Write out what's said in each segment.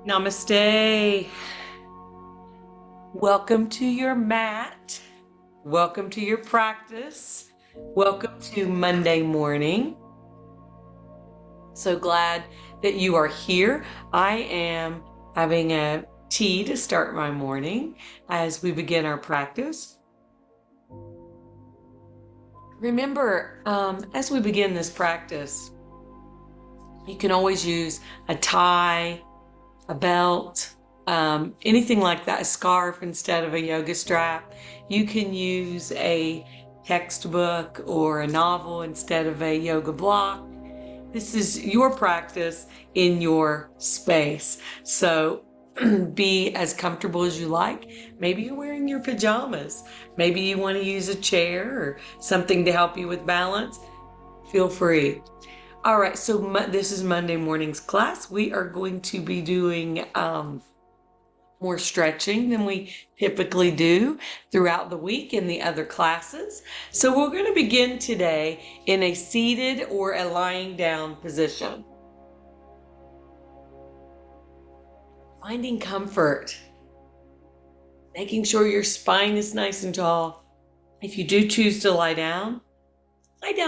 Namaste. Welcome to your mat. Welcome to your practice. Welcome to Monday morning. So glad that you are here. I am having a tea to start my morning as we begin our practice. Remember, as we begin this practice, you can always use a tie, a belt, anything like that, a scarf instead of a yoga strap. You can use a textbook or a novel instead of a yoga block. This is your practice in your space. So be as comfortable as you like. Maybe you're wearing your pajamas. Maybe you want to use a chair or something to help you with balance. Feel free. All right, so this is Monday morning's class. We are going to be doing more stretching than we typically do throughout the week in the other classes. So we're going to begin today in a seated or a lying down position. Finding comfort, making sure your spine is nice and tall. If you do choose to lie down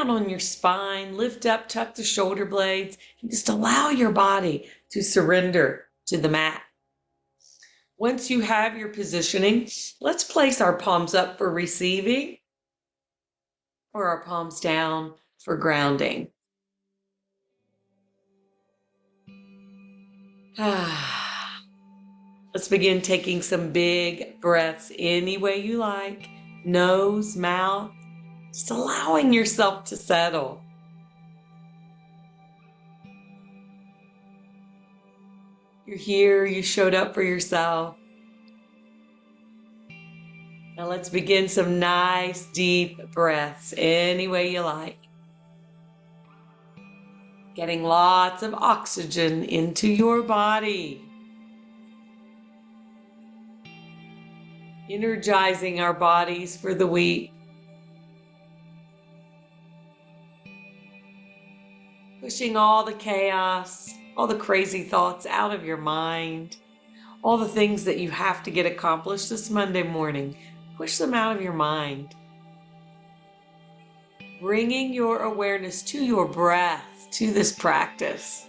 on your spine, lift up, tuck the shoulder blades, and just allow your body to surrender to the mat. Once you have your positioning, let's place our palms up for receiving or our palms down for grounding. Let's begin taking some big breaths any way you like. Nose, mouth, just allowing yourself to settle. You're here, you showed up for yourself. Now let's begin some nice deep breaths any way you like. Getting lots of oxygen into your body. Energizing our bodies for the week. Pushing all the chaos, all the crazy thoughts out of your mind. All the things that you have to get accomplished this Monday morning. Push them out of your mind. Bringing your awareness to your breath, to this practice.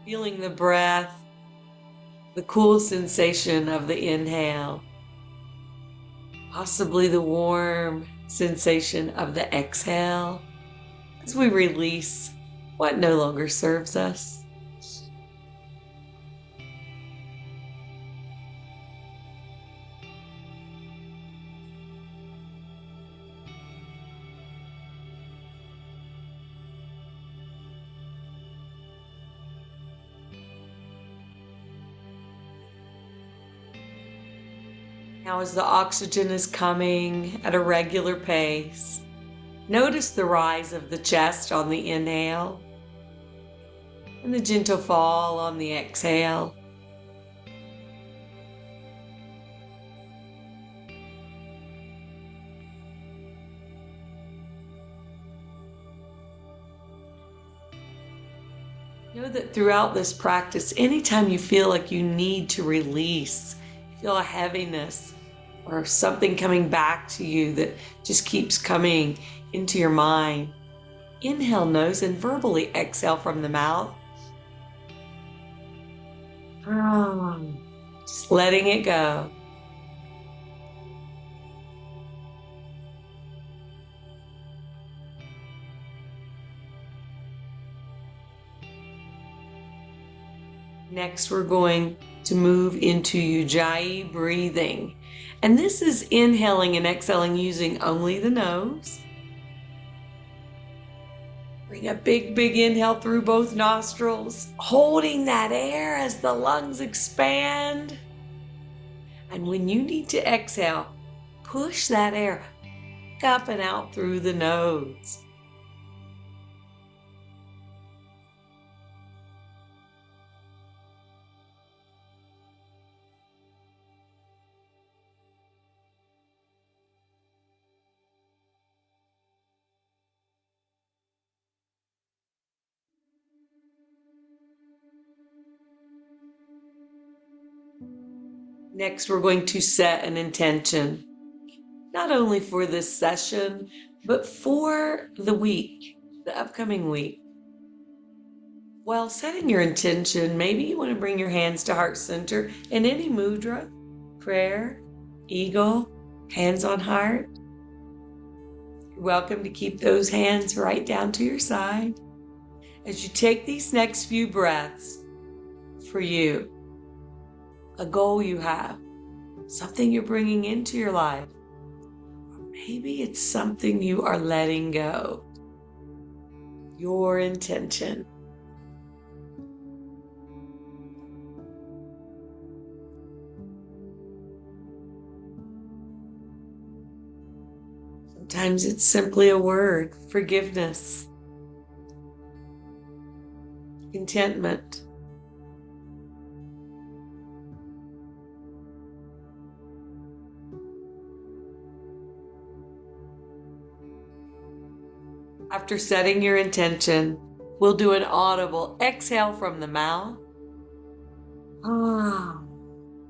Feeling the breath, the cool sensation of the inhale, possibly the warm sensation of the exhale as we release what no longer serves us. Now as the oxygen is coming at a regular pace, notice the rise of the chest on the inhale and the gentle fall on the exhale. Know that throughout this practice, anytime you feel like you need to release, feel a heaviness or something coming back to you that just keeps coming into your mind, inhale nose and verbally exhale from the mouth. Just letting it go. Next, we're going to move into Ujjayi breathing. And this is inhaling and exhaling using only the nose. Bring a big, big inhale through both nostrils, holding that air as the lungs expand. And when you need to exhale, push that air up and out through the nose. Next, we're going to set an intention, not only for this session, but for the week, the upcoming week. While setting your intention, maybe you want to bring your hands to heart center in any mudra, prayer, eagle, hands on heart. You're welcome to keep those hands right down to your side. As you take these next few breaths for you, a goal you have, something you're bringing into your life, or maybe it's something you are letting go, your intention. Sometimes it's simply a word, forgiveness, contentment. After setting your intention, we'll do an audible exhale from the mouth.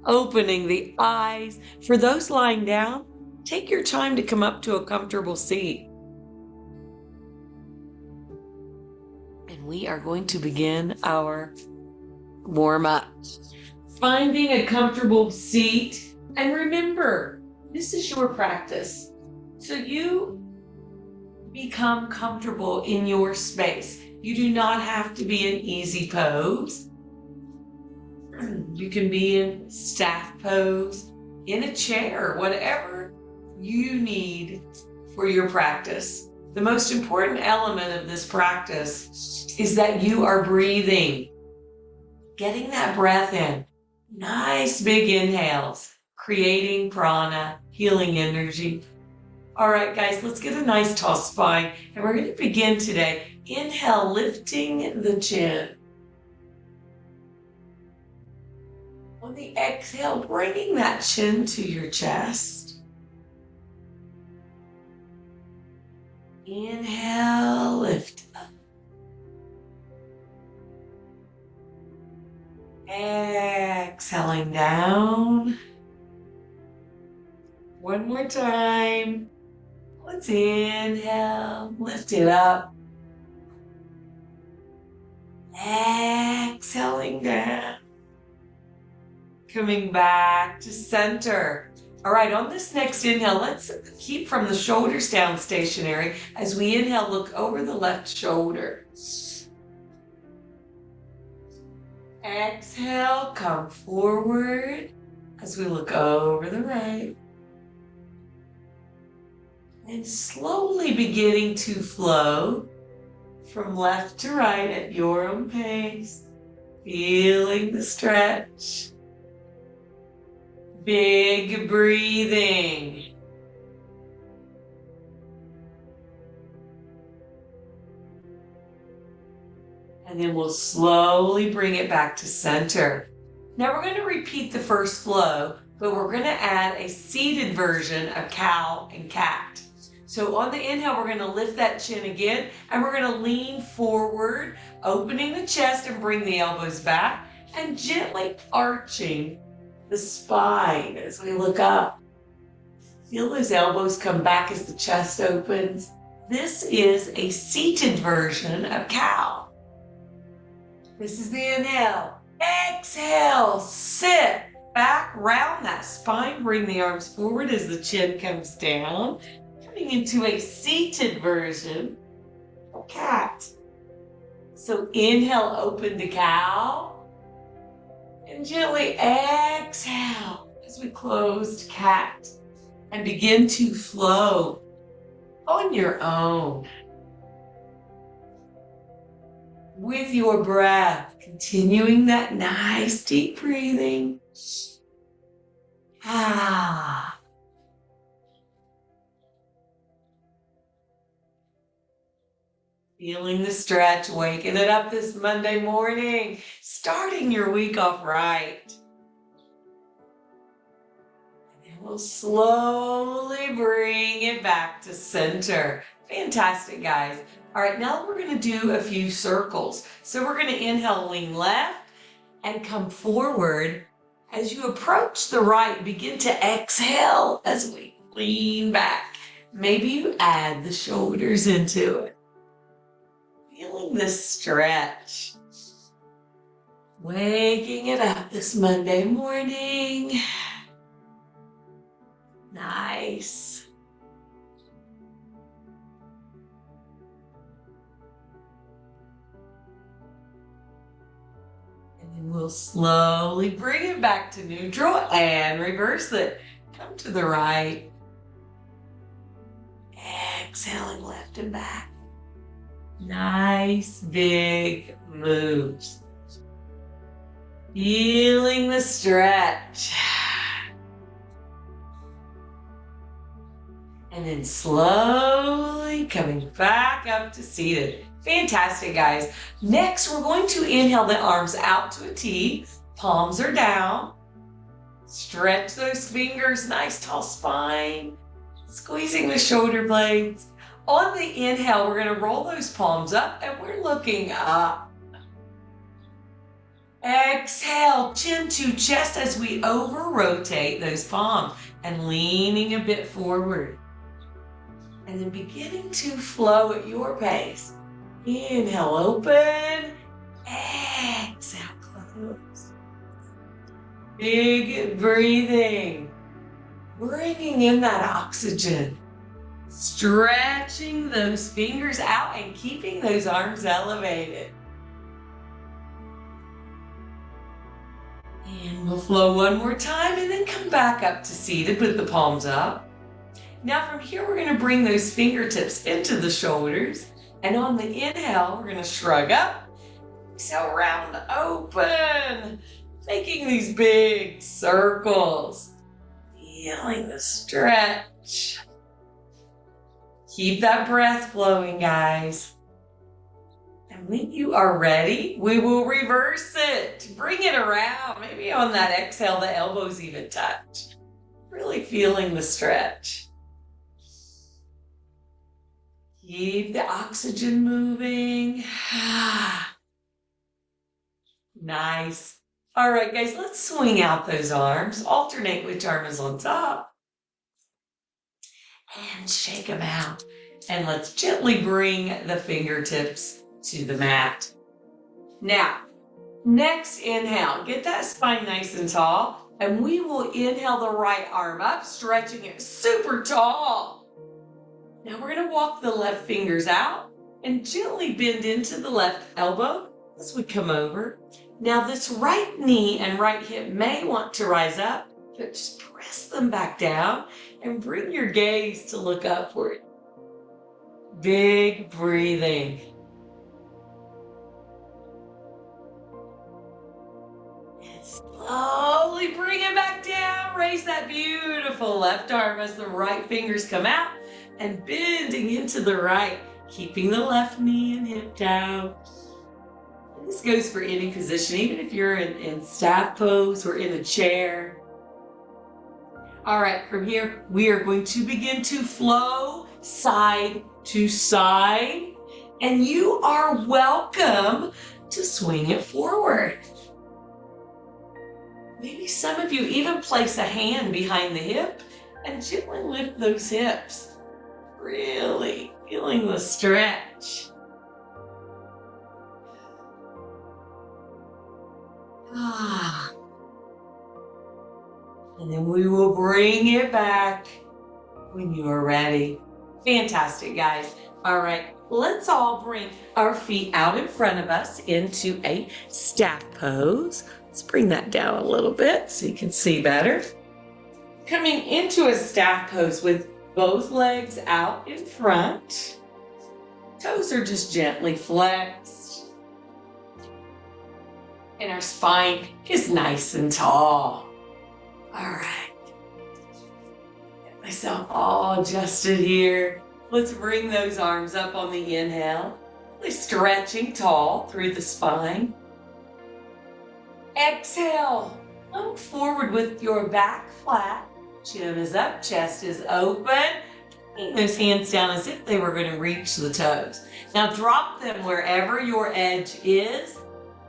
Opening the eyes. For those lying down, take your time to come up to a comfortable seat. And we are going to begin our warm-up. Finding a comfortable seat. And remember, this is your practice. So you become comfortable in your space. You do not have to be in easy pose. You can be in staff pose, in a chair, whatever you need for your practice. The most important element of this practice is that you are breathing, getting that breath in. Nice big inhales, creating prana, healing energy. All right, guys, let's get a nice tall spine, and we're going to begin today. Inhale, lifting the chin. On the exhale, bringing that chin to your chest. Inhale, lift up. Exhaling down. One more time. Let's inhale, lift it up. Exhaling down. Coming back to center. All right, on this next inhale, let's keep from the shoulders down stationary. As we inhale, look over the left shoulder. Exhale, come forward as we look over the right. And slowly beginning to flow from left to right at your own pace. Feeling the stretch. Big breathing. And then we'll slowly bring it back to center. Now we're going to repeat the first flow, but we're going to add a seated version of cow and cat. So on the inhale, we're going to lift that chin again, and we're going to lean forward, opening the chest and bring the elbows back, and gently arching the spine as we look up. Feel those elbows come back as the chest opens. This is a seated version of cow. This is the inhale. Exhale, sit back, round that spine, bring the arms forward as the chin comes down. Coming into a seated version of cat. So inhale, open to cow. And gently exhale as we close to cat. And begin to flow on your own. With your breath, continuing that nice deep breathing. Feeling the stretch, waking it up this Monday morning, starting your week off right. And then we'll slowly bring it back to center. Fantastic, guys. All right, now we're going to do a few circles. So we're going to inhale, lean left, and come forward As you approach the right, begin to exhale as we lean back. Maybe you add the shoulders into it. Feeling this stretch. Waking it up this Monday morning. Nice. And then we'll slowly bring it back to neutral and reverse it. Come to the right. Exhaling left and back. Nice big moves. Feeling the stretch. And then slowly coming back up to seated. Fantastic, guys. Next, we're going to inhale the arms out to a T. Palms are down. Stretch those fingers, nice tall spine. Squeezing the shoulder blades. On the inhale, we're going to roll those palms up and we're looking up. Exhale, chin to chest as we over rotate those palms and leaning a bit forward. And then beginning to flow at your pace. Inhale, open. Exhale, close. Big breathing. Bringing in that oxygen. Stretching those fingers out and keeping those arms elevated. And we'll flow one more time and then come back up to seated with the palms up. Now from here, we're going to bring those fingertips into the shoulders. And on the inhale, we're going to shrug up. Exhale, round open. Making these big circles. Feeling the stretch. Keep that breath flowing, guys. And when you are ready, we will reverse it. Bring it around. Maybe on that exhale, the elbows even touch. Really feeling the stretch. Keep the oxygen moving. Nice. All right, guys, let's swing out those arms. Alternate which arm is on top. And shake them out. And let's gently bring the fingertips to the mat. Now, next inhale, get that spine nice and tall. And we will inhale the right arm up, stretching it super tall. Now we're going to walk the left fingers out and gently bend into the left elbow as we come over. Now this right knee and right hip may want to rise up, but just press them back down and bring your gaze to look upward. Big breathing. And slowly bring it back down. Raise that beautiful left arm as the right fingers come out and bending into the right, keeping the left knee and hip down. And this goes for any position, even if you're in staff pose or in a chair. All right, from here, we are going to begin to flow side to side. And you are welcome to swing it forward. Maybe some of you even place a hand behind the hip and gently lift those hips. Really feeling the stretch. And then we will bring it back when you are ready. Fantastic, guys. All right, let's all bring our feet out in front of us into a staff pose. Let's bring that down a little bit so you can see better. Coming into a staff pose with both legs out in front. Toes are just gently flexed. And our spine is nice and tall. All right. Get myself all adjusted here. Let's bring those arms up on the inhale. Really stretching tall through the spine. Exhale. Look forward with your back flat. Chin is up, chest is open. Bring those hands down as if they were going to reach the toes. Now drop them wherever your edge is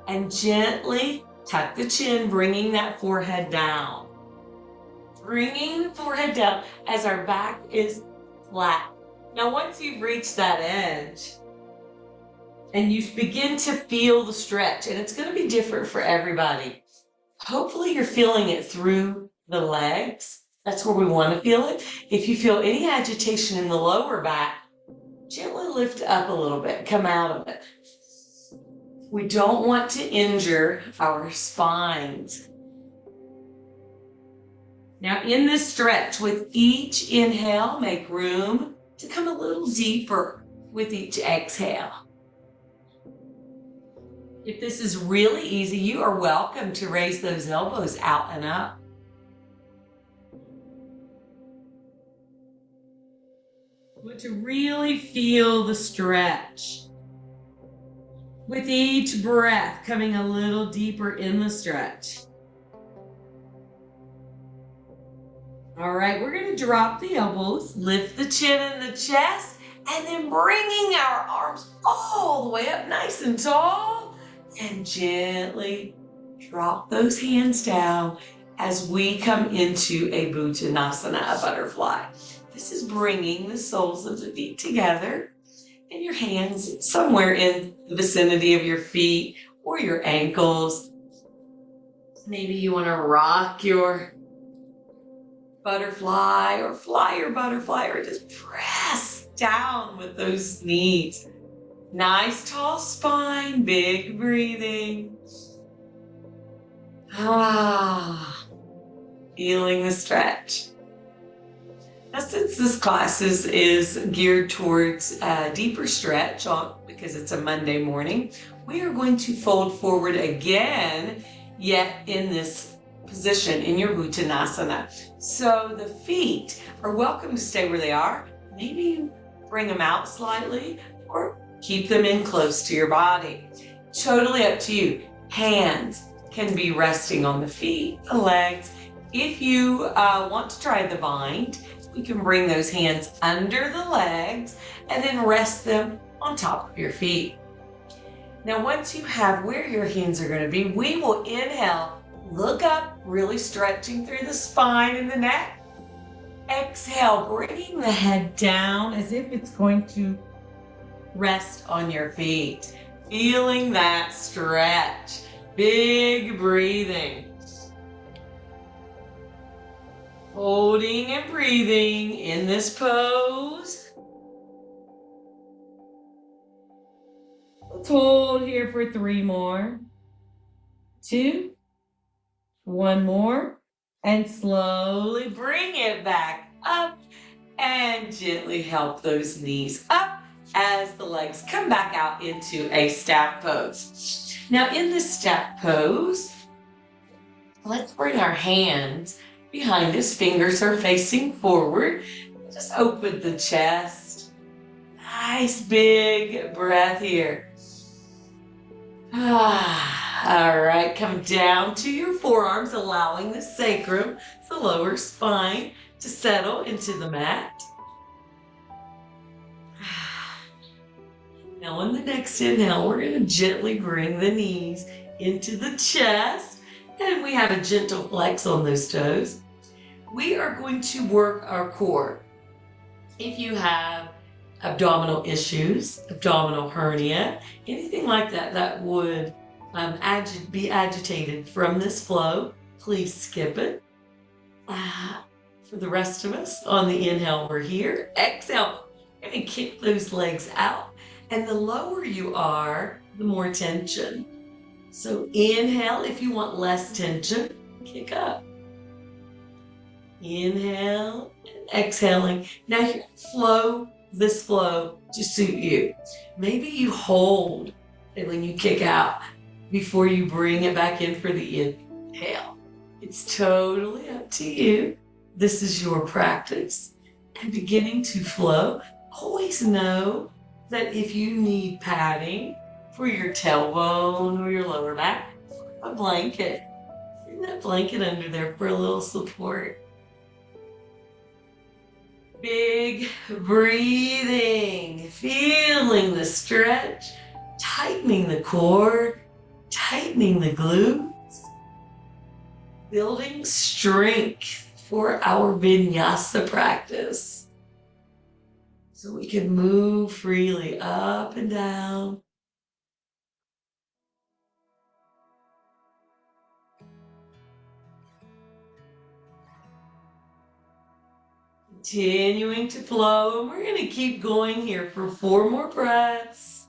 and gently Tuck the chin, bringing that forehead down. Bringing the forehead down as our back is flat. Now, once you've reached that edge and you begin to feel the stretch, and it's going to be different for everybody. Hopefully you're feeling it through the legs. That's where we want to feel it. If you feel any agitation in the lower back, gently lift up a little bit, come out of it. We don't want to injure our spines. Now in this stretch, with each inhale, make room to come a little deeper with each exhale. If this is really easy, you are welcome to raise those elbows out and up. But to really feel the stretch. With each breath, coming a little deeper in the stretch. All right, we're going to drop the elbows, lift the chin and the chest, and then bringing our arms all the way up nice and tall, and gently drop those hands down as we come into a Bhutanasana, a butterfly. This is bringing the soles of the feet together and your hands somewhere in the vicinity of your feet or your ankles. Maybe you want to rock your butterfly or fly your butterfly, or just press down with those knees. Nice tall spine, big breathing. Feeling the stretch. Now, since this class is geared towards a deeper stretch because it's a Monday morning, we are going to fold forward again, yet in this position in your Bhutanasana. So the feet are welcome to stay where they are. Maybe you bring them out slightly or keep them in close to your body. Totally up to you. Hands can be resting on the feet, the legs. If you want to try the bind, you can bring those hands under the legs and then rest them on top of your feet. Now, once you have where your hands are going to be, we will inhale, look up, really stretching through the spine and the neck. Exhale, bringing the head down as if it's going to rest on your feet. Feeling that stretch. Big breathing. Holding and breathing in this pose. Let's hold here for 3 more. 2. 1 more. And slowly bring it back up and gently help those knees up as the legs come back out into a staff pose. Now in this staff pose, let's bring our hands behind us. Fingers are facing forward. Just open the chest. Nice big breath here. All right, come down to your forearms, allowing the sacrum, the lower spine, to settle into the mat. Now on the next inhale, we're going to gently bring the knees into the chest, and we have a gentle flex on those toes. We are going to work our core. If you have abdominal issues, abdominal hernia, anything like that that would be agitated from this flow, please skip it. For the rest of us, on the inhale, we're here. Exhale, and kick those legs out. And the lower you are, the more tension. So inhale if you want less tension, kick up. Inhale and exhaling. Now you flow this flow to suit you. Maybe you hold and when you kick out before you bring it back in for the inhale. It's totally up to you. This is your practice. And beginning to flow, always know that if you need padding for your tailbone or your lower back, a blanket. Bring that blanket under there for a little support. Big breathing, feeling the stretch, tightening the core, tightening the glutes. building strength for our vinyasa practice. So we can move freely up and down. Continuing to flow, and we're going to keep going here for 4 more breaths.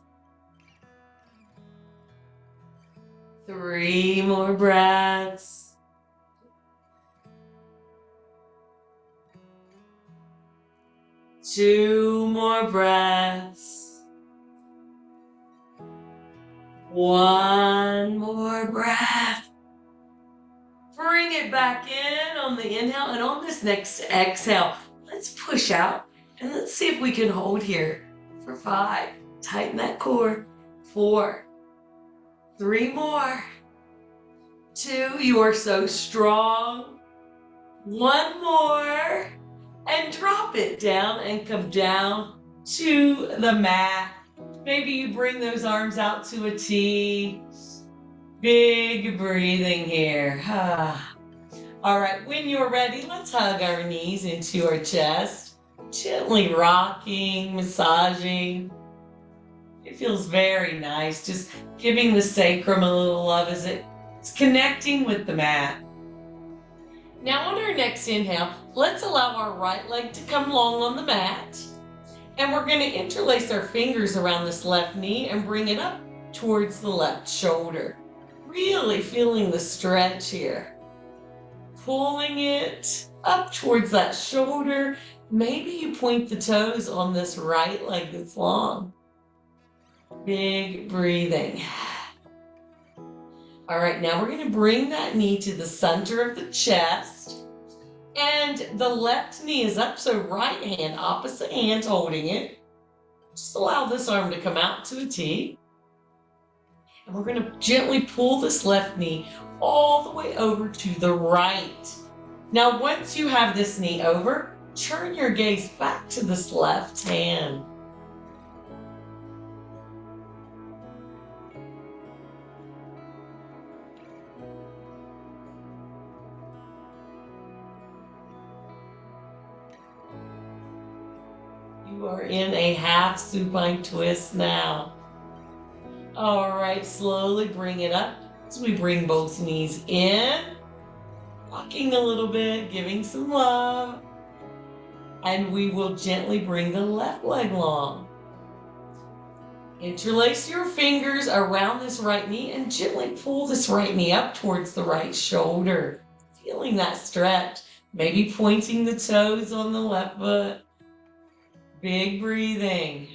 3 more breaths. 2 more breaths. 1 more breath. Bring it back in on the inhale, and on this next exhale, let's push out and let's see if we can hold here for 5. Tighten that core. 4. 3 more. 2. You are so strong. 1 more. And drop it down and come down to the mat. Maybe you bring those arms out to a T. Big breathing here. All right, when you're ready, let's hug our knees into our chest. Gently rocking, massaging. It feels very nice, just giving the sacrum a little love as it's connecting with the mat. Now on our next inhale, let's allow our right leg to come long on the mat. And we're going to interlace our fingers around this left knee and bring it up towards the left shoulder. Really feeling the stretch here. Pulling it up towards that shoulder. Maybe you point the toes on this right leg that's long. Big breathing. All right, now we're going to bring that knee to the center of the chest. And the left knee is up, so right hand, opposite hand holding it. Just allow this arm to come out to a T. And we're going to gently pull this left knee all the way over to the right. Now, once you have this knee over, turn your gaze back to this left hand. You are in a half supine twist now. All right, slowly bring it up as we bring both knees in, rocking a little bit, giving some love. And we will gently bring the left leg long. Interlace your fingers around this right knee and gently pull this right knee up towards the right shoulder. Feeling that stretch, maybe pointing the toes on the left foot. Big breathing.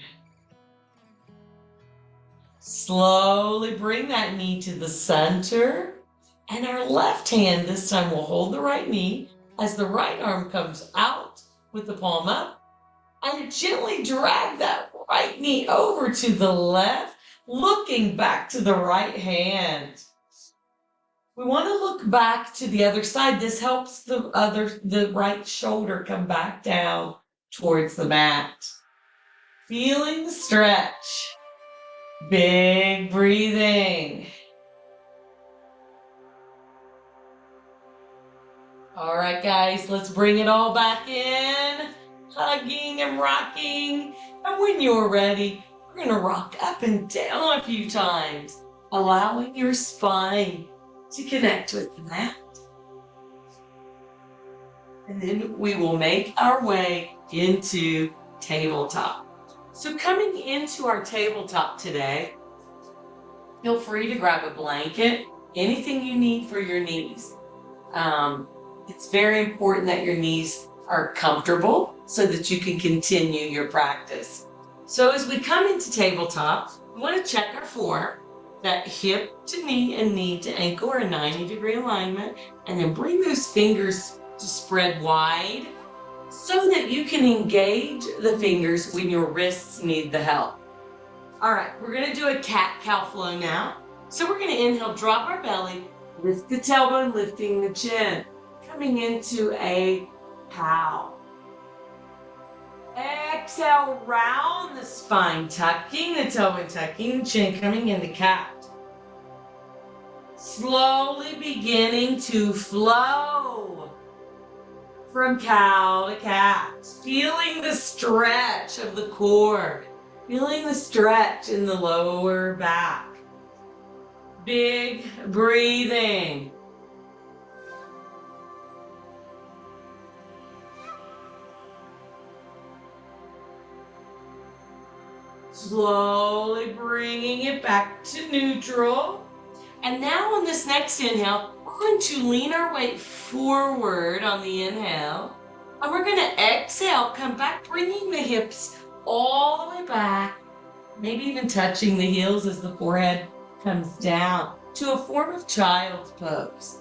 Slowly bring that knee to the center. And our left hand this time will hold the right knee as the right arm comes out with the palm up. And gently drag that right knee over to the left, looking back to the right hand. We want to look back to the other side. This helps the right shoulder come back down towards the mat. Feeling the stretch. Big breathing. All right, guys, let's bring it all back in. Hugging and rocking. And when you're ready, we're going to rock up and down a few times, allowing your spine to connect with the mat. And then we will make our way into tabletop. So coming into our tabletop today, feel free to grab a blanket, anything you need for your knees. It's very important that your knees are comfortable so that you can continue your practice. So as we come into tabletop, we want to check our form, that hip to knee and knee to ankle are a 90-degree alignment, and then bring those fingers to spread wide so that you can engage the fingers when your wrists need the help. All right, we're going to do a cat-cow flow now. So we're going to inhale, drop our belly, lift the tailbone, lifting the chin, coming into a cow. Exhale, round the spine, tucking the tailbone, tucking the chin, coming into cat. Slowly beginning to flow from cow to cat. Feeling the stretch of the core. Feeling the stretch in the lower back. Big breathing. Slowly bringing it back to neutral. And now on this next inhale, we're going to lean our weight forward on the inhale. And we're going to exhale, come back, bringing the hips all the way back. Maybe even touching the heels as the forehead comes down to a form of child's pose.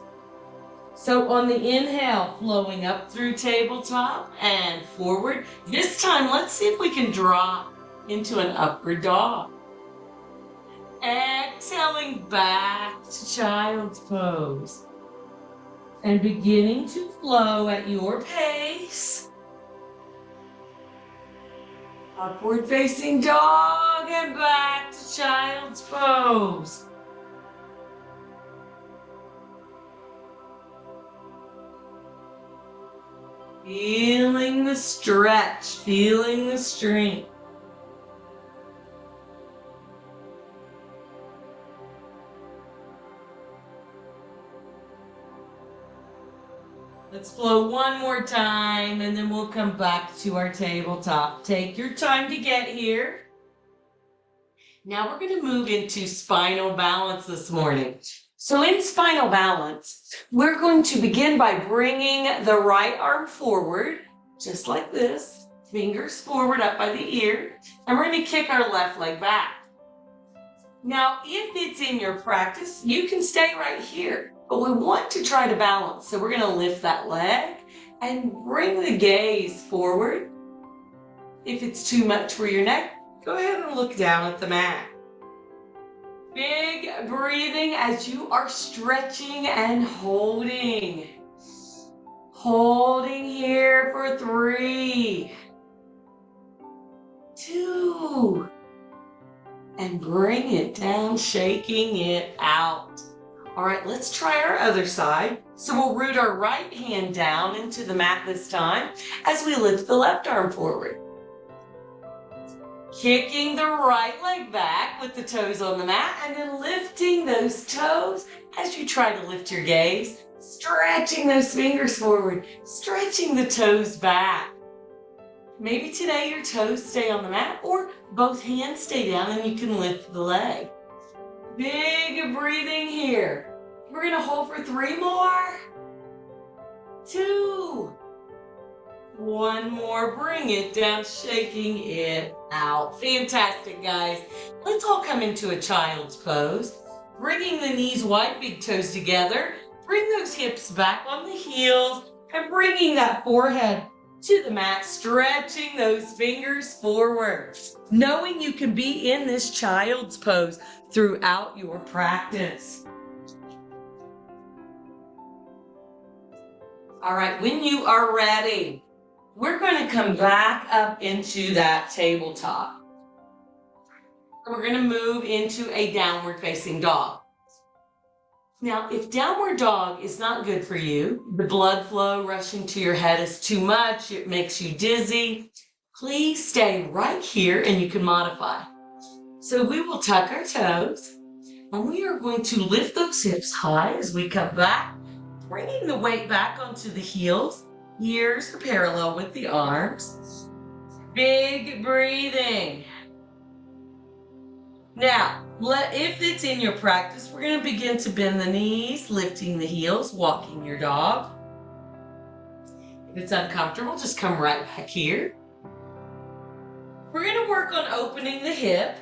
So on the inhale, flowing up through tabletop and forward. This time, let's see if we can drop into an upward dog. Exhaling back to child's pose. And beginning to flow at your pace. Upward facing dog and back to child's pose. Feeling the stretch, feeling the strength. Let's flow one more time and then we'll come back to our tabletop. Take your time to get here. Now we're going to move into spinal balance this morning. So in spinal balance, we're going to begin by bringing the right arm forward, just like this, fingers forward up by the ear, and we're going to kick our left leg back. Now, if it's in your practice, you can stay right here, but we want to try to balance. So we're going to lift that leg and bring the gaze forward. If it's too much for your neck, go ahead and look down at the mat. Big breathing as you are stretching and holding. Holding here for 3, 2, and bring it down, shaking it out. All right, let's try our other side. So we'll root our right hand down into the mat this time as we lift the left arm forward. Kicking the right leg back with the toes on the mat and then lifting those toes as you try to lift your gaze. Stretching those fingers forward, stretching the toes back. Maybe today your toes stay on the mat or both hands stay down and you can lift the leg. Big breathing here. We're going to hold for 3 more. 2. 1 more. Bring it down, shaking it out. Fantastic, guys. Let's all come into a child's pose. Bringing the knees wide, big toes together. Bring those hips back on the heels and bringing that forehead to the mat, stretching those fingers forward. Knowing you can be in this child's pose throughout your practice. All right, when you are ready, we're going to come back up into that tabletop. We're going to move into a downward facing dog. Now, if downward dog is not good for you, the blood flow rushing to your head is too much, it makes you dizzy, please stay right here and you can modify. So we will tuck our toes and we are going to lift those hips high as we come back, bringing the weight back onto the heels. Ears are parallel with the arms. Big breathing. Now, if it's in your practice, we're going to begin to bend the knees, lifting the heels, walking your dog. If it's uncomfortable, just come right back here. We're going to work on opening the hip.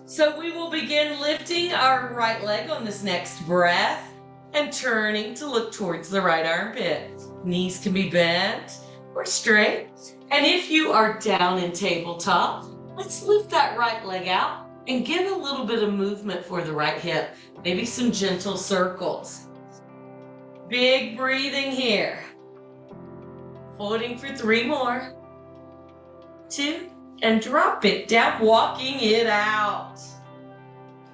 So we will begin lifting our right leg on this next breath and turning to look towards the right armpit. Knees can be bent or straight. And if you are down in tabletop, let's lift that right leg out and give a little bit of movement for the right hip. Maybe some gentle circles. Big breathing here. Holding for 3 more. 2, and drop it down, walking it out.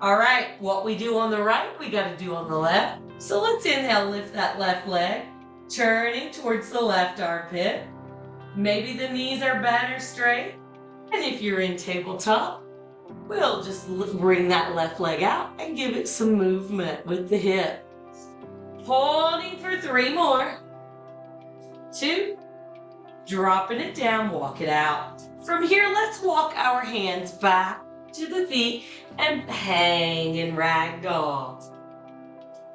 All right, what we do on the right, we got to do on the left. So let's inhale, lift that left leg, turning towards the left armpit. Maybe the knees are bent or straight. And if you're in tabletop, we'll just bring that left leg out and give it some movement with the hip. Holding for 3 more. 2. Dropping it down, walk it out. From here, let's walk our hands back to the feet and hang in ragdoll.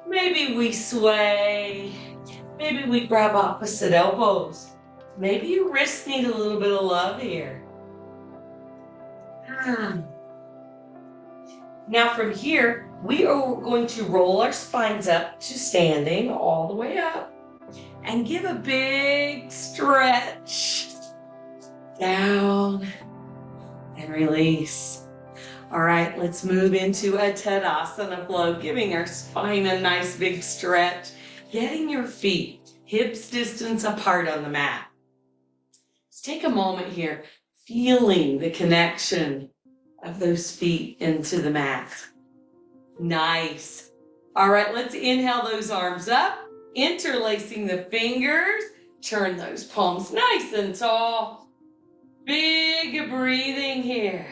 Maybe we sway. Maybe we grab opposite elbows. Maybe your wrists need a little bit of love here. Now from here, we are going to roll our spines up to standing all the way up and give a big stretch. Down and release. All right, let's move into a Tadasana flow, giving our spine a nice big stretch, getting your feet hips distance apart on the mat. Let's take a moment here, feeling the connection of those feet into the mat. Nice. All right, let's inhale those arms up, interlacing the fingers, turn those palms nice and tall. Big breathing here.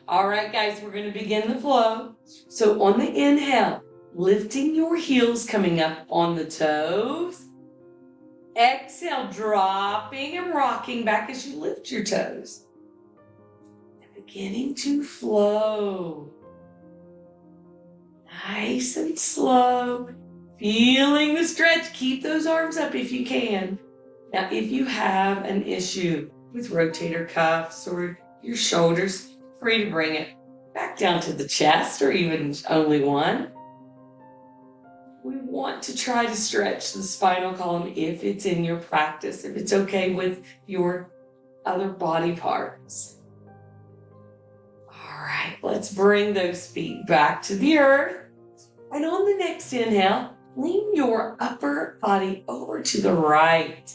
All right, guys, we're going to begin the flow. So on the inhale, lifting your heels, coming up on the toes. Exhale, dropping and rocking back as you lift your toes. And beginning to flow. Nice and slow. Feeling the stretch. Keep those arms up if you can. Now, if you have an issue with rotator cuffs or your shoulders, free to bring it back down to the chest or even only one. We want to try to stretch the spinal column if it's in your practice, if it's okay with your other body parts. All right, let's bring those feet back to the earth. And on the next inhale, lean your upper body over to the right.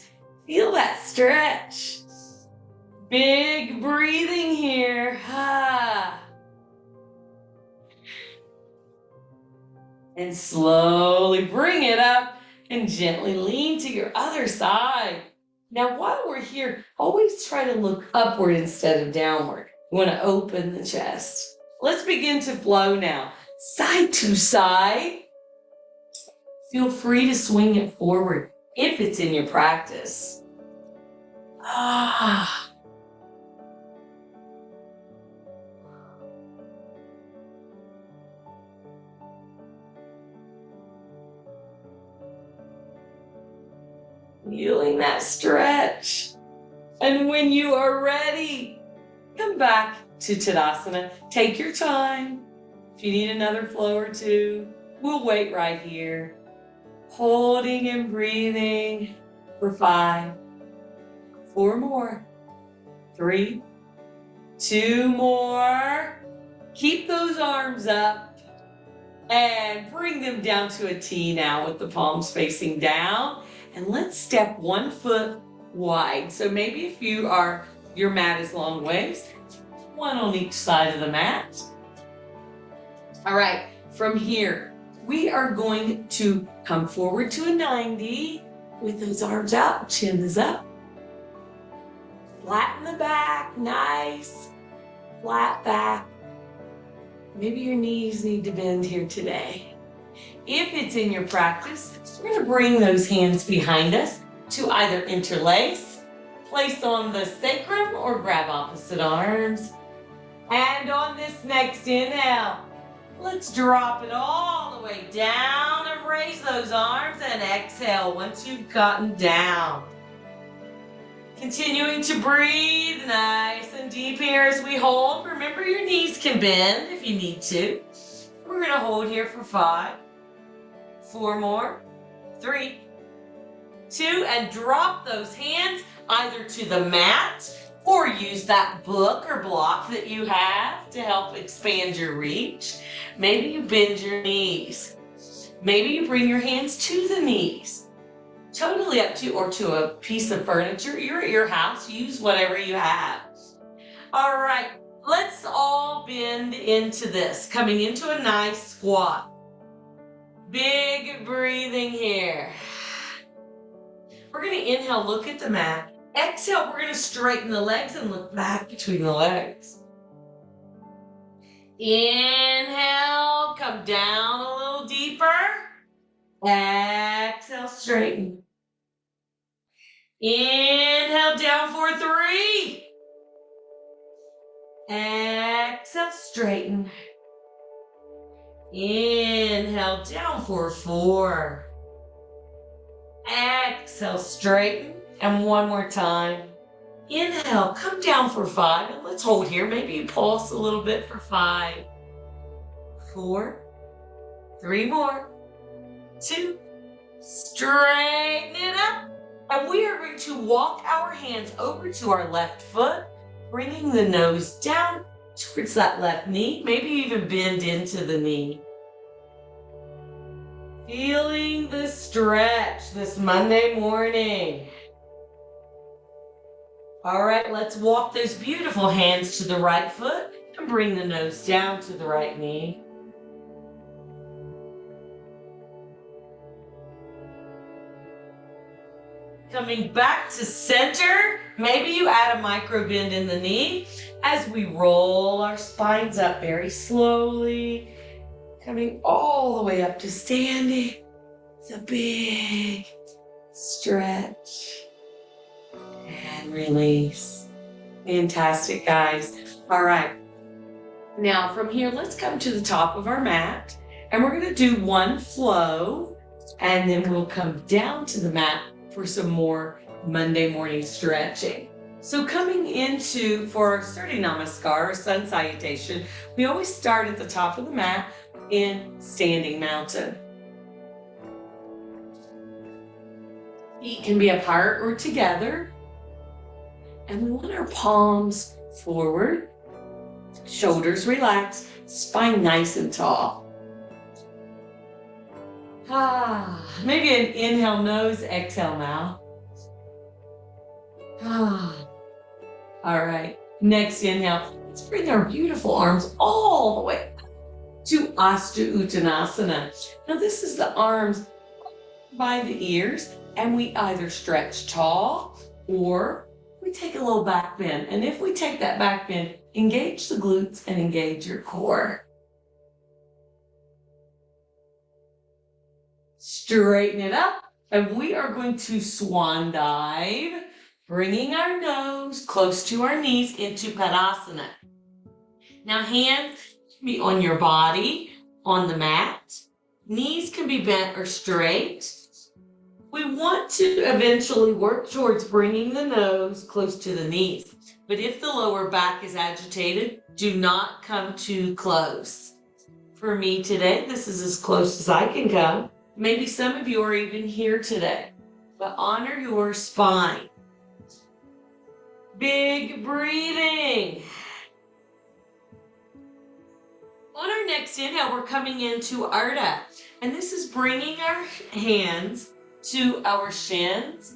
Feel that stretch. Big breathing here. And slowly bring it up and gently lean to your other side. Now, while we're here, always try to look upward instead of downward. You want to open the chest. Let's begin to flow now. Side to side. Feel free to swing it forward if it's in your practice. Feeling that stretch. And when you are ready, come back to Tadasana. Take your time. If you need another flow or two, we'll wait right here. Holding and breathing for 5, 4 more, 3, 2 more. Keep those arms up and bring them down to a T now with the palms facing down. And let's step 1 foot wide. So maybe if your mat is long waist, 1 on each side of the mat. All right, from here, we are going to come forward to a 90 with those arms out, chin is up. Flatten the back, nice. Flat back. Maybe your knees need to bend here today. If it's in your practice, we're going to bring those hands behind us to either interlace, place on the sacrum, or grab opposite arms. And on this next inhale, let's drop it all the way down and raise those arms and exhale once you've gotten down. Continuing to breathe nice and deep here as we hold. Remember, your knees can bend if you need to. We're going to hold here for 5, 4 more, 3, 2, and drop those hands either to the mat or use that book or block that you have to help expand your reach. Maybe you bend your knees. Maybe you bring your hands to the knees. Totally up to you, or to a piece of furniture. You're at your house, use whatever you have. All right, Let's all bend into this, coming into a nice squat. Big breathing here. We're going to inhale, look at the mat. Exhale, we're going to straighten the legs and look back between the legs. Inhale, come down a little deeper. Exhale, straighten. Inhale, down for 3. Exhale, straighten. Inhale, down for 4. Exhale, straighten. And one more time. Inhale, come down for 5. And let's hold here. Maybe you pulse a little bit for 5. 4. 3 more. 2. Straighten it up. And we are going to walk our hands over to our left foot, bringing the nose down towards that left knee. Maybe even bend into the knee. Feeling the stretch this Monday morning. All right, let's walk those beautiful hands to the right foot and bring the nose down to the right knee. Coming back to center, maybe you add a micro bend in the knee as we roll our spines up very slowly. Coming all the way up to standing. It's a big stretch and release. Fantastic, guys. All right. Now from here, let's come to the top of our mat and we're going to do one flow and then we'll come down to the mat for some more Monday morning stretching. So coming into for our Surya Namaskar or sun salutation, we always start at the top of the mat in standing mountain. Feet can be apart or together. And we want our palms forward, shoulders relaxed, spine nice and tall. Maybe an inhale nose, exhale mouth. All right, next inhale. Let's bring our beautiful arms all the way to Astra Uttanasana. Now this is the arms by the ears and we either stretch tall or we take a little back bend. And if we take that back bend, engage the glutes and engage your core. Straighten it up and we are going to swan dive, bringing our nose close to our knees into Padasana. Now hands can be on your body, on the mat. Knees can be bent or straight. We want to eventually work towards bringing the nose close to the knees. But if the lower back is agitated, do not come too close. For me today, this is as close as I can come. Maybe some of you are even here today, but honor your spine. Big breathing. On our next inhale, we're coming into Ardha. And this is bringing our hands to our shins.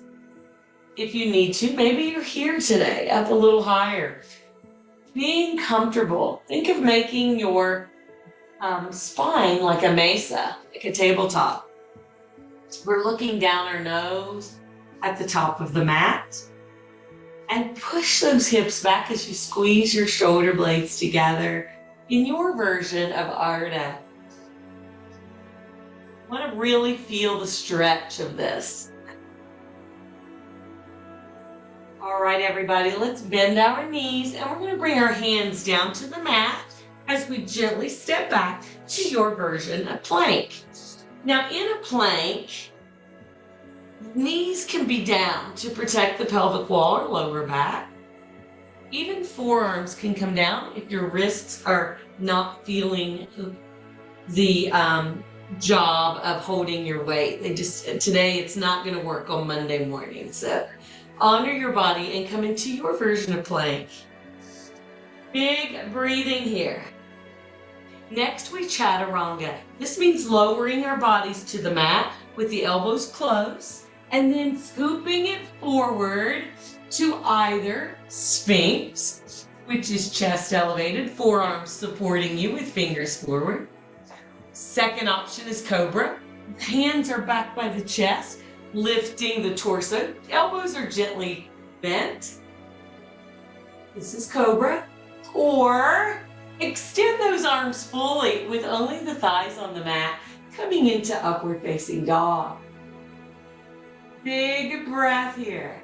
If you need to, maybe you're here today, up a little higher. Being comfortable. Think of making your spine like a mesa, like a tabletop. We're looking down our nose at the top of the mat. And push those hips back as you squeeze your shoulder blades together in your version of Ardha. I want to really feel the stretch of this. All right, everybody, let's bend our knees and we're going to bring our hands down to the mat as we gently step back to your version of plank. Now in a plank, knees can be down to protect the pelvic wall or lower back. Even forearms can come down if your wrists are not feeling the job of holding your weight. Today it's not going to work on Monday morning. So honor your body and come into your version of plank. Big breathing here. Next we chaturanga. This means lowering our bodies to the mat with the elbows closed and then scooping it forward to either Sphinx which is chest elevated, forearms supporting you with fingers forward. Second option is cobra. Hands are back by the chest, lifting the torso. Elbows are gently bent. This is cobra. Or extend those arms fully with only the thighs on the mat, coming into upward facing dog. Big breath here.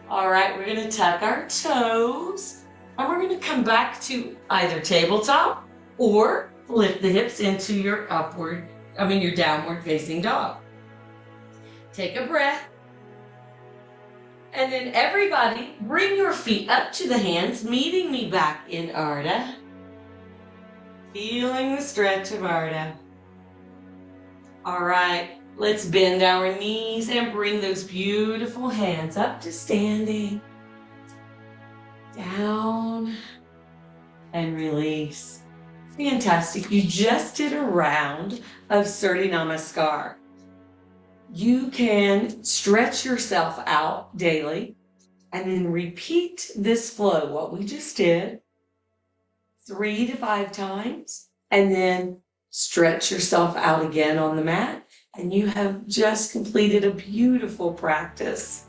All right, we're gonna tuck our toes and we're gonna come back to either tabletop or lift the hips into your downward facing dog. Take a breath. And then everybody, bring your feet up to the hands, meeting me back in Ardha. Feeling the stretch of Ardha. All right, let's bend our knees and bring those beautiful hands up to standing. Down and release. Fantastic. You just did a round of Surya Namaskar. You can stretch yourself out daily and then repeat this flow, what we just did, 3 to 5 times, and then stretch yourself out again on the mat. And you have just completed a beautiful practice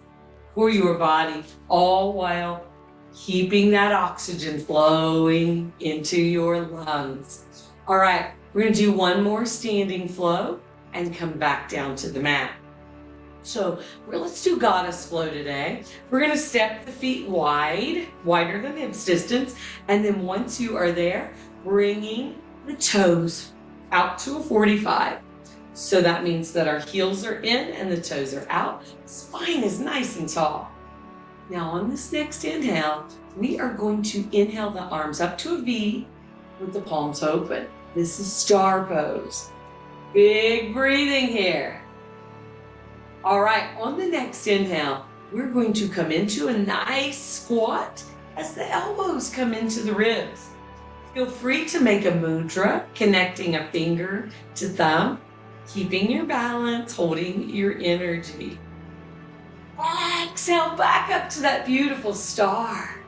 for your body, all while keeping that oxygen flowing into your lungs. All right, we're going to do one more standing flow and come back down to the mat. So let's do goddess flow today. We're going to step the feet wide, wider than hips distance. And then once you are there, bringing the toes out to a 45. So that means that our heels are in and the toes are out. Spine is nice and tall. Now on this next inhale, we are going to inhale the arms up to a V with the palms open. This is star pose. Big breathing here. All right, on the next inhale, we're going to come into a nice squat as the elbows come into the ribs. Feel free to make a mudra, connecting a finger to thumb, keeping your balance, holding your energy. Exhale back up to that beautiful star.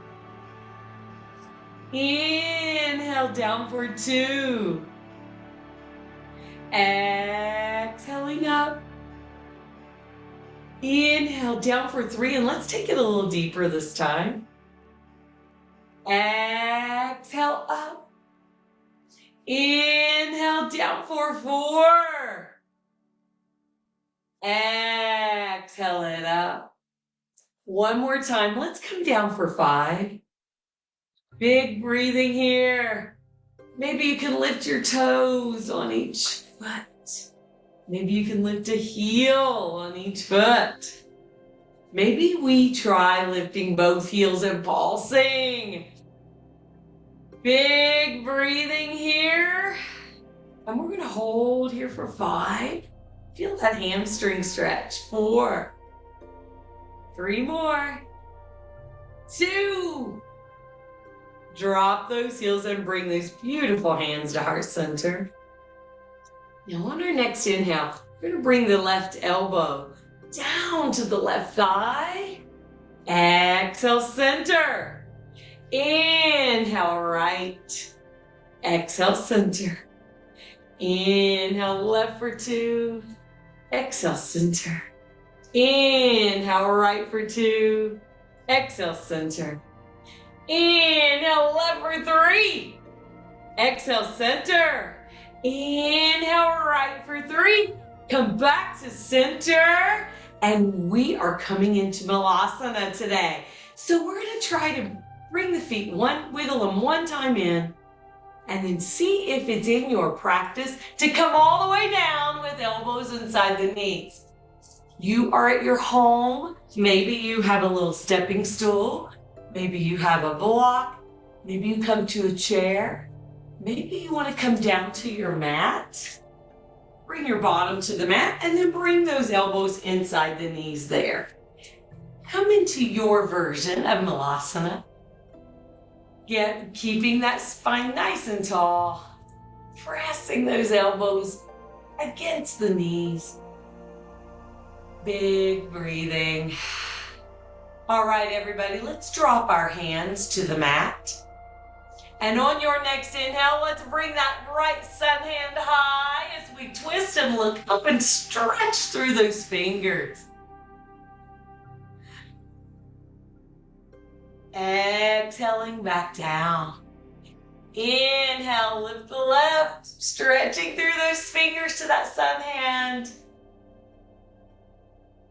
Inhale, downward 2. Exhaling up. Inhale, down for 3, and let's take it a little deeper this time. Exhale up. Inhale, down for 4. Exhale it up. One more time. Let's come down for 5. Big breathing here. Maybe you can lift your toes on each foot. Maybe you can lift a heel on each foot. Maybe we try lifting both heels and pulsing. Big breathing here. And we're going to hold here for 5. Feel that hamstring stretch. 4. 3 more. 2. Drop those heels and bring those beautiful hands to heart center. Now on our next inhale, we're going to bring the left elbow down to the left thigh. Exhale, center. Inhale, right. Exhale, center. Inhale, left for 2. Exhale, center. Inhale, right for 2. Exhale, center. Inhale, left for 3. Exhale, center. Inhale, right for 3. Come back to center. And we are coming into Malasana today. So we're going to try to bring the feet wiggle them one time in, and then see if it's in your practice to come all the way down with elbows inside the knees. You are at your home. Maybe you have a little stepping stool. Maybe you have a block. Maybe you come to a chair. Maybe you want to come down to your mat. Bring your bottom to the mat and then bring those elbows inside the knees there. Come into your version of Malasana. Keeping that spine nice and tall. Pressing those elbows against the knees. Big breathing. All right, everybody, let's drop our hands to the mat. And on your next inhale, let's bring that right sun hand high as we twist and look up and stretch through those fingers. Exhaling back down. Inhale, lift the left, stretching through those fingers to that sun hand.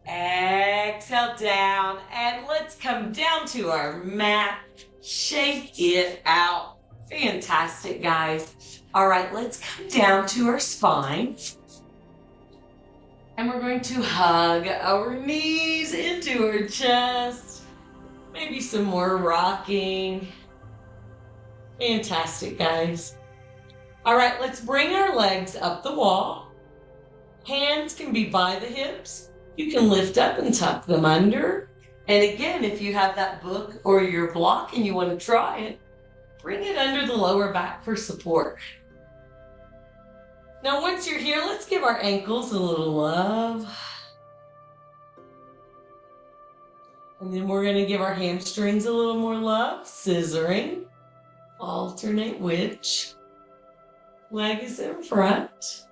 Exhale down, and let's come down to our mat. Shake it out. Fantastic, guys. All right, let's come down to our spine. And we're going to hug our knees into our chest. Maybe some more rocking. Fantastic, guys. All right, let's bring our legs up the wall. Hands can be by the hips. You can lift up and tuck them under. And again, if you have that book or your block and you want to try it, bring it under the lower back for support. Now, once you're here, let's give our ankles a little love. And then we're going to give our hamstrings a little more love, scissoring. Alternate which leg is in front.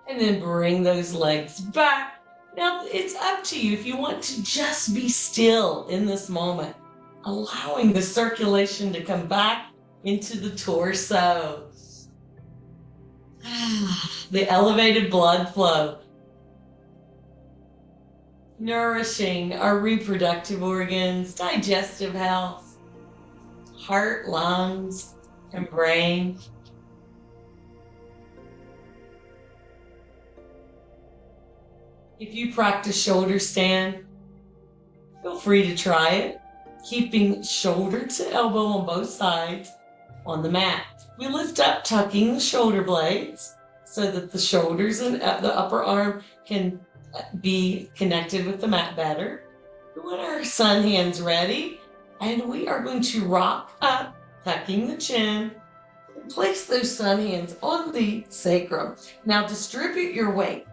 And then bring those legs back. Now, it's up to you if you want to just be still in this moment, allowing the circulation to come back into the torso. The elevated blood flow. Nourishing our reproductive organs, digestive health, heart, lungs, and brain. If you practice shoulder stand, feel free to try it, keeping shoulder to elbow on both sides on the mat. We lift up, tucking the shoulder blades so that the shoulders and the upper arm can be connected with the mat better. We want our sun hands ready, and we are going to rock up, tucking the chin, and place those sun hands on the sacrum. Now distribute your weight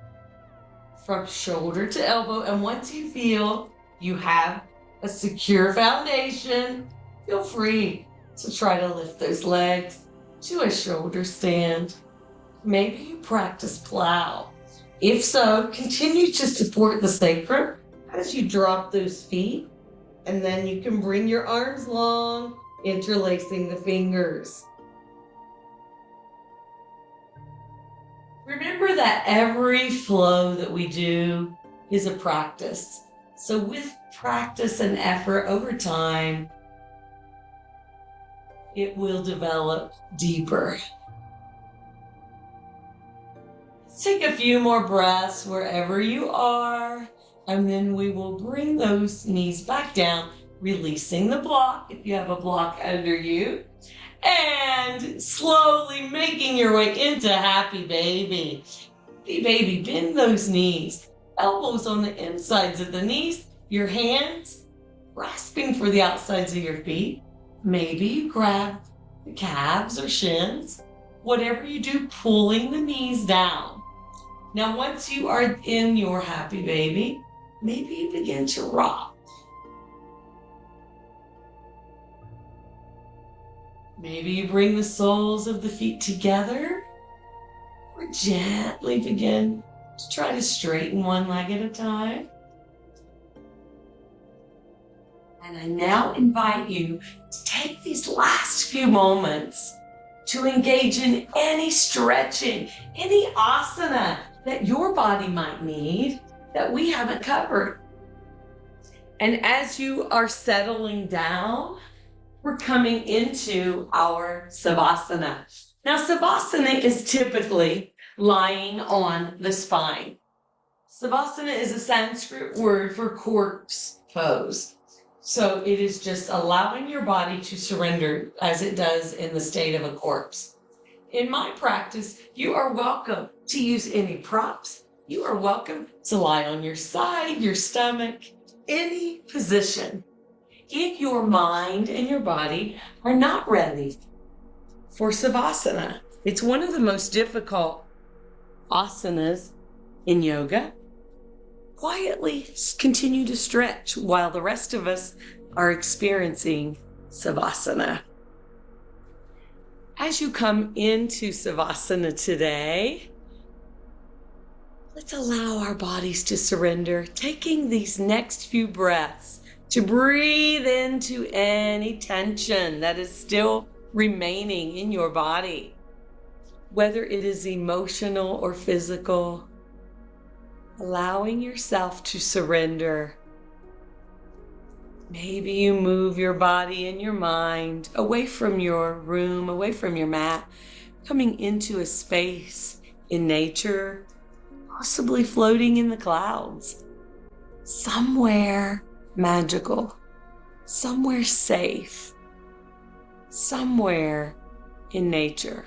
from shoulder to elbow, and once you feel you have a secure foundation, feel free to try to lift those legs to a shoulder stand. Maybe you practice plow. If so, continue to support the sacrum as you drop those feet, and then you can bring your arms long, interlacing the fingers. Remember that every flow that we do is a practice. So with practice and effort over time, it will develop deeper. Take a few more breaths wherever you are, and then we will bring those knees back down, releasing the block if you have a block under you, and slowly making your way into happy baby. Happy baby, bend those knees, elbows on the insides of the knees, your hands grasping for the outsides of your feet. Maybe you grab the calves or shins, whatever you do, pulling the knees down. Now, once you are in your happy baby, maybe you begin to rock. Maybe you bring the soles of the feet together, or gently begin to try to straighten one leg at a time. And I now invite you to take these last few moments to engage in any stretching, any asana that your body might need that we haven't covered. And as you are settling down, we're coming into our Savasana. Now, Savasana is typically lying on the spine. Savasana is a Sanskrit word for corpse pose. So it is just allowing your body to surrender as it does in the state of a corpse. In my practice, you are welcome to use any props. You are welcome to lie on your side, your stomach, any position. If your mind and your body are not ready for Savasana, it's one of the most difficult asanas in yoga. quietly continue to stretch while the rest of us are experiencing Savasana. As you come into Savasana today, let's allow our bodies to surrender, taking these next few breaths to breathe into any tension that is still remaining in your body, whether it is emotional or physical, allowing yourself to surrender. Maybe you move your body and your mind away from your room, away from your mat, coming into a space in nature, possibly floating in the clouds, somewhere magical, somewhere safe, somewhere in nature.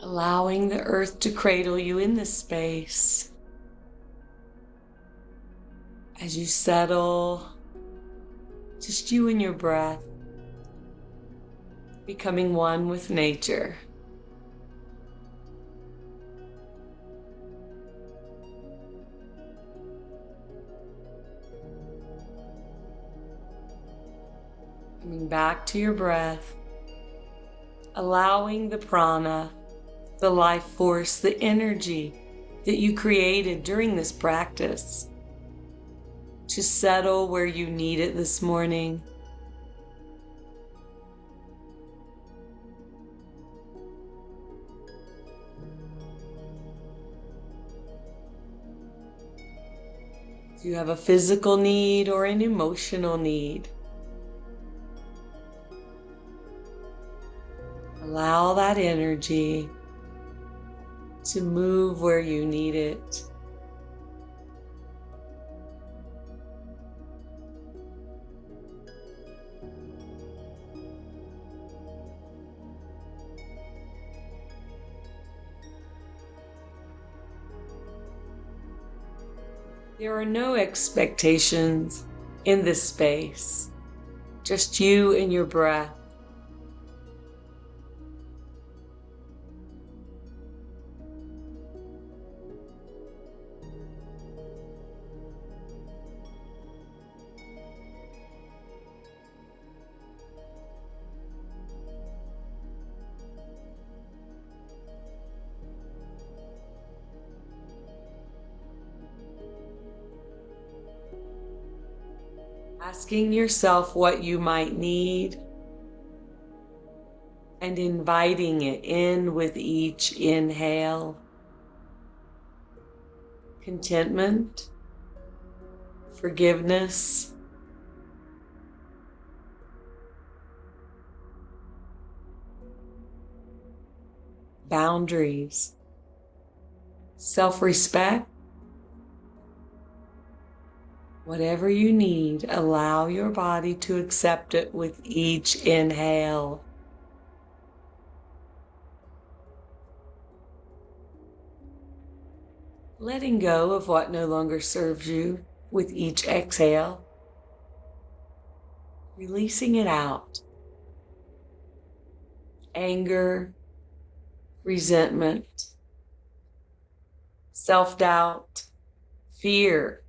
Allowing the earth to cradle you in this space. As you settle, just you and your breath, becoming one with nature. Coming back to your breath, allowing the prana, the life force, the energy that you created during this practice to settle where you need it this morning. Do you have a physical need or an emotional need? Allow that energy to move where you need it. There are no expectations in this space, just you and your breath. Asking yourself what you might need and inviting it in with each inhale. Contentment, forgiveness, boundaries, self-respect. Whatever you need, allow your body to accept it with each inhale. Letting go of what no longer serves you with each exhale. Releasing it out. Anger, resentment, self-doubt, fear.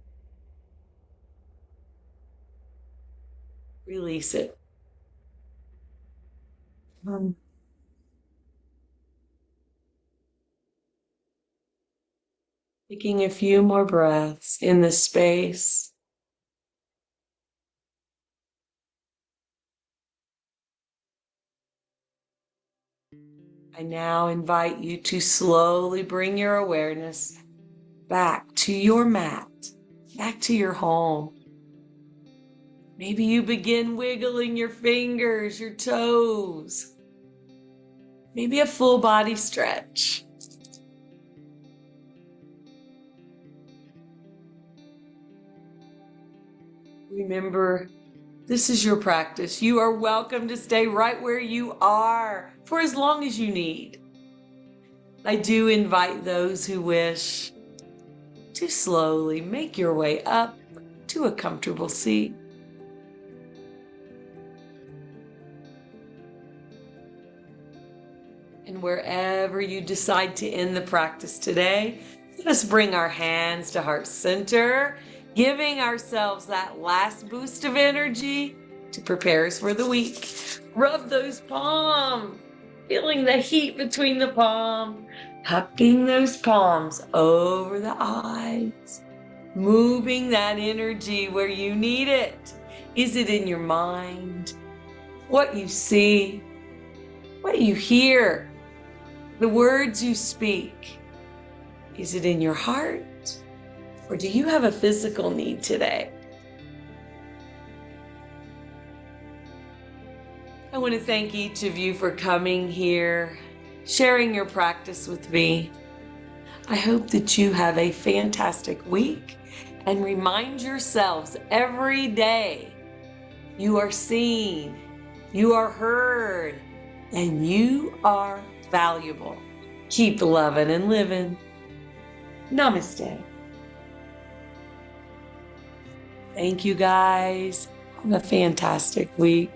Release it. Taking a few more breaths in this space. I now invite you to slowly bring your awareness back to your mat, back to your home. Maybe you begin wiggling your fingers, your toes. Maybe a full body stretch. Remember, this is your practice. You are welcome to stay right where you are for as long as you need. I do invite those who wish to slowly make your way up to a comfortable seat. And wherever you decide to end the practice today, Let us bring our hands to heart center, giving ourselves that last boost of energy to prepare us for the week. Rub those palms, feeling the heat between the palms, tucking those palms over the eyes, moving that energy where you need it. Is it in your mind? What you see? What you hear? The words you speak? Is it in your heart? Or do you have a physical need today? I want to thank each of you for coming here, sharing your practice with me. I hope that you have a fantastic week and remind yourselves every day you are seen, you are heard, and you are valuable. Keep loving and living. Namaste. Thank you guys. Have a fantastic week.